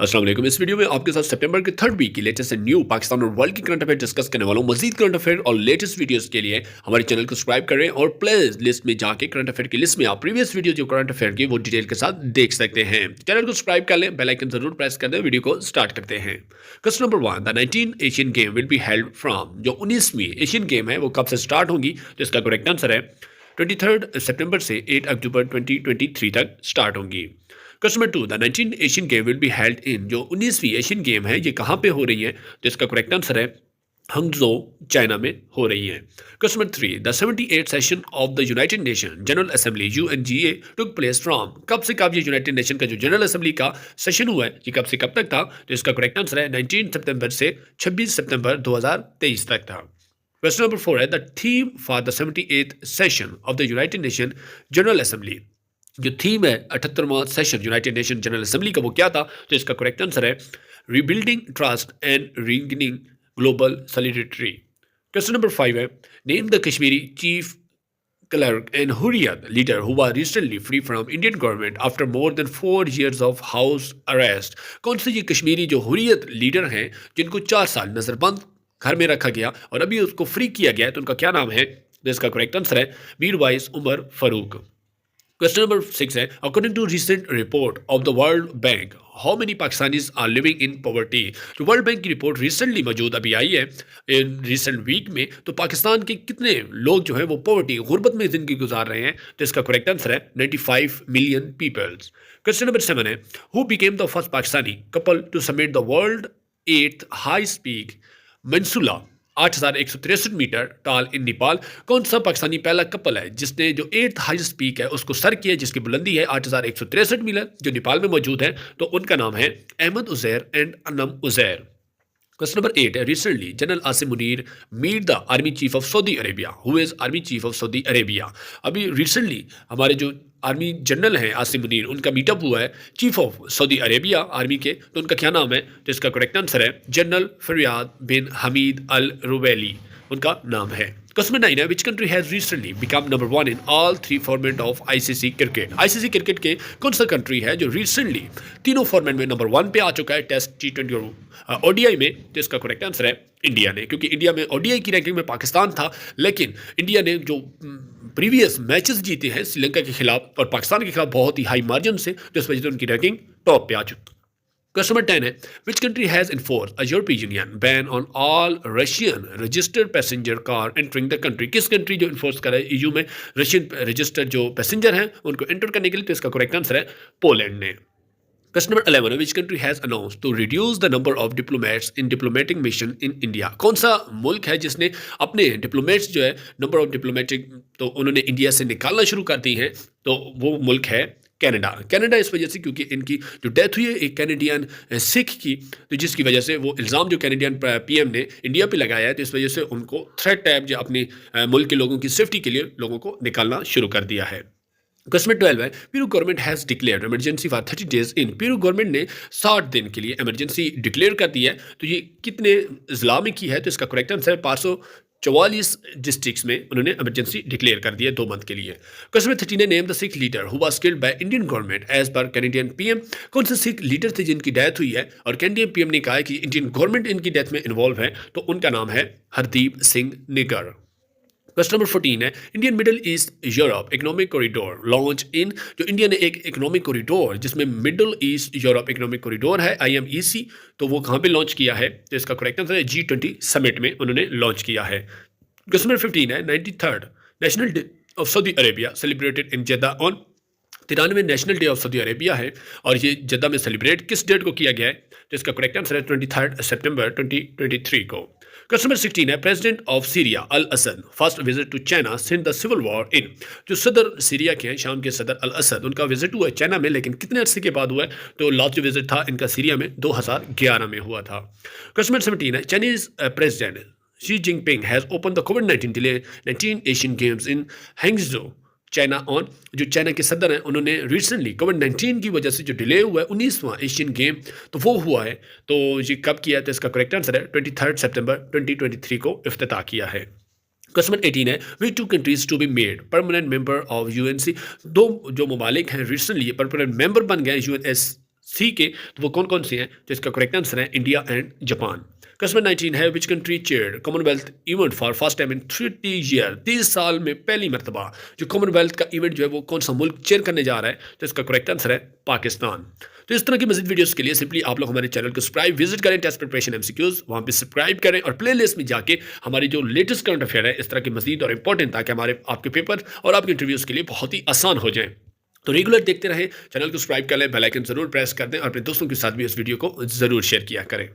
अस्सलाम वालेकुम। इस वीडियो में आपके साथ सितंबर के थर्ड वीक की लेटेस्ट एंड न्यू पाकिस्तान और वर्ल्ड की करंट अफेयर डिस्कस करने वाला हूँ। मजीद करंट अफेयर और लेटेस्ट वीडियोस के लिए हमारे चैनल को सब्सक्राइब करें और प्ले लिस्ट में जाके करंट अफेयर की लिस्ट में आप प्रीवियस वीडियो जो करंट अफेयर की वो डिटेल के साथ देख सकते हैं। चैनल को सब्सक्राइब कर लें, बेल आइकन जरूर प्रेस कर दें। वीडियो को स्टार्ट करते हैं। Question number 1, the 19 Asian game will be held from. जो 19वीं एशियन गेम है वो कब से स्टार्ट होगी? तो इसका करेक्ट आंसर है 23 सितंबर से 8 अक्टूबर 2023 तक स्टार्ट होंगी। Question number 2, the 19 Asian game will be held in. जो 19वीं एशियन गेम है ये कहाँ पे हो रही है? तो इसका करेक्ट आंसर है हंगजो, चाइना में हो रही है। Question number 3, the 78th session of the United Nation General assembly UNGA took place from. कब से कब ये यूनाइटेड नेशन का जो जनरल असेंबली का सेशन हुआ है ये कब से कब तक था? तो इसका करेक्ट आंसर है 19 सितंबर से 26 सितंबर 2023 तक था। क्वेश्चन नंबर 4 है the theme for the 78th session of the United Nation General Assembly. जो थीम है 78वां session United Nation General Assembly का वो क्या था? तो इसका करेक्ट आंसर है rebuilding trust and reigniting global solidarity. Question number 5 है name the Kashmiri chief cleric and Hurriyat leader who was recently free from Indian government after more than 4 years of house arrest। कौन से ये कश्मीरी जो Hurriyat leader हैं जिनको 4 साल नजरबंद घर में रखा गया और अभी उसको फ्री किया गया है, तो उनका क्या नाम है? तो इसका करेक्ट आंसर है मीरवाइज उमर फारूक। क्वेश्चन नंबर 6 है according to recent report of the World Bank how many Pakistanis are living in poverty. जो वर्ल्ड बैंक की रिपोर्ट रिसेंटली मौजूद अभी आई है इन रिसेंट वीक में, तो पाकिस्तान के कितने लोग जो है वो पॉवर्टी गुर्बत में जिंदगी गुजार रहे हैं? तो इसका करेक्ट आंसर है 95 मिलियन पीपल्स। क्वेश्चन नंबर 7 है who became the first Pakistani couple to summit the world 8th हाई peak Manaslu 8163 metre tall in Nepal. कौन सा पाकिस्तानी पहला कपल है जिसने जो 8th हाईएस्ट पीक है उसको सर किया, जिसकी बुलंदी है 8163 मीटर, जो नेपाल में मौजूद है? तो उनका नाम है Ahmed Uzair and Anam Uzair. Question number 8 है recently general Asim Munir meet the army chief of Saudi Arabia. Who is army chief of Saudi Arabia? अभी रिसेंटली हमारे जो आर्मी जनरल हैं आसिम मुनीर, उनका मीटअप हुआ है chief of Saudi Arabia army के, तो उनका क्या नाम है? तो इसका करेक्ट आंसर है जनरल फरियाद बिन हमीद अल रुवैली उनका नाम है। क्वेश्चन नंबर 9 है विच country has recently become number 1 in all 3 format of ICC cricket. ICC cricket के कौन सा कंट्री है जो रिसेंटली तीनों फॉर्मेट में नंबर 1 पे आ चुका है, टेस्ट, T20 और ODI में? तो इसका करेक्ट आंसर है इंडिया ने, क्योंकि इंडिया में ODI की रैंकिंग में पाकिस्तान था, लेकिन इंडिया ने जो प्रीवियस मैचेस जीते हैं श्रीलंका के खिलाफ और पाकिस्तान के खिलाफ बहुत ही हाई मार्जिन से, तो इस वजह से उनकी रैंकिंग टॉप पे आ चुकी। क्वेश्चन नंबर 10 है विच country has enforce a European union ban on all Russian registered passenger car entering the country. किस कंट्री जो इन्फोर्स कर रहा है EU में रशियन रजिस्टर्ड जो पैसेंजर हैं उनको एंटर करने के लिए? तो इसका करेक्ट आंसर है पोलैंड ने। Question number 11 which country has announce to reduce the number of diplomats in diplomatic mission in India. कौन सा मुल्क है जिसने अपने डिप्लोमेट्स जो है नंबर ऑफ डिप्लोमेटिक तो उन्होंने इंडिया से निकालना शुरू कर दी हैं? तो वो मुल्क है कनाडा। कनाडा इस वजह से क्योंकि इनकी जो डेथ हुई है एक कैनेडियन सिख की, तो जिसकी वजह से वो इल्ज़ाम जो कैनेडियन PM ने इंडिया पे लगाया है, तो इस वजह से उनको थ्रेट टाइप जो अपने मुल्क के लोगों की सेफ्टी के लिए लोगों को निकालना शुरू कर दिया है। क्वेश्चन 12 है Peru government has declared emergency for 30 days in. Peru government ने 60 दिन के लिए इमरजेंसी डिक्लेयर कर दी है, तो ये कितने ज़िला में की है? तो इसका करेक्ट आंसर है 544 डिस्ट्रिक्ट्स में उन्होंने इमरजेंसी डिक्लेयर कर दी है 2 मंथ के लिए। Question 13 name the Sikh leader who was killed by Indian government as per Canadian PM। कौन से सिख लीडर थे जिनकी डेथ हुई है और कैनेडियन PM ने कहा है कि इंडियन गवर्नमेंट इनकी डेथ में इन्वॉल्व है? तो उनका नाम है हरदीप सिंह निगर। क्वेश्चन नंबर 14 है Indian middle east Europe economic corridor launch in. जो इंडिया ने एक इकोनॉमिक कॉरिडोर जिसमें middle east Europe economic corridor है IMEC, तो वो कहाँ पे लॉन्च किया है? तो इसका करेक्ट आंसर है G20 समिट में उन्होंने लॉन्च किया है। क्वेश्चन नंबर 15 है 93rd national day of Saudi Arabia celebrated in Jeddah on. 93वें national day of Saudi Arabia है और ये जद्दा में सेलिब्रेट किस डेट को किया गया है? तो इसका करेक्ट आंसर है 23 सितंबर 2023 को। क्वेश्चन नंबर 16 है president of Syria al Assad first visit to China since the civil war in. जो सदर सीरिया के हैं, शाम के सदर अल असद, उनका विजिट हुआ है चाइना में, लेकिन कितने अरसे के बाद हुआ है? तो लास्ट जो विजिट था इनका सीरिया में 2011 में हुआ था। क्वेश्चन नंबर 17 है Chinese president Xi Jinping has opened the COVID-19 Asian Games in Hangzhou, China on. जो चाइना के सदर हैं उन्होंने रिसेंटली COVID-19 की वजह से जो डिले हुआ है 19वां एशियन गेम, तो वो हुआ है। तो ये कब किया है? तो इसका करेक्ट आंसर है 23 सितंबर 2023 को इफ्तिताह किया है। क्वेश्चन 18 है which 2 countries to be made permanent member of UNC। 2 जो ममालिक हैं रिसेंटली परमानेंट मेंबर बन गए सी के, तो वो कौन कौन से हैं? तो इसका करेक्ट आंसर है इंडिया एंड जापान। क्वेश्चन 19 है, which country chair Commonwealth event for first time in 30 year, 30 साल में पहली मरतबा जो कॉमनवेल्थ का इवेंट जो है वो कौन सा मुल्क चेयर करने जा रहा है? तो इसका करेक्ट आंसर है पाकिस्तान। तो इस तरह की मजीद वीडियोस के लिए सिंपली आप लोग हमारे चैनल को सब्सक्राइब विजिट करें, टेस्ट प्रिपरेशन एमसीक्यूज वहाँ पे सब्सक्राइब करें और प्ले लिस्ट में जाके हमारी जो लेटेस्ट करंट अफेयर है इस तरह के मजीद और इंपॉर्टेंट, ताकि हमारे आपके पेपर और आपके इंटरव्यूज़ के लिए बहुत ही आसान हो जाए। तो रेगुलर देखते रहें, चैनल को सब्सक्राइब कर लें, बेल आइकन जरूर प्रेस कर दें और अपने दोस्तों के साथ भी इस वीडियो को जरूर शेयर किया करें।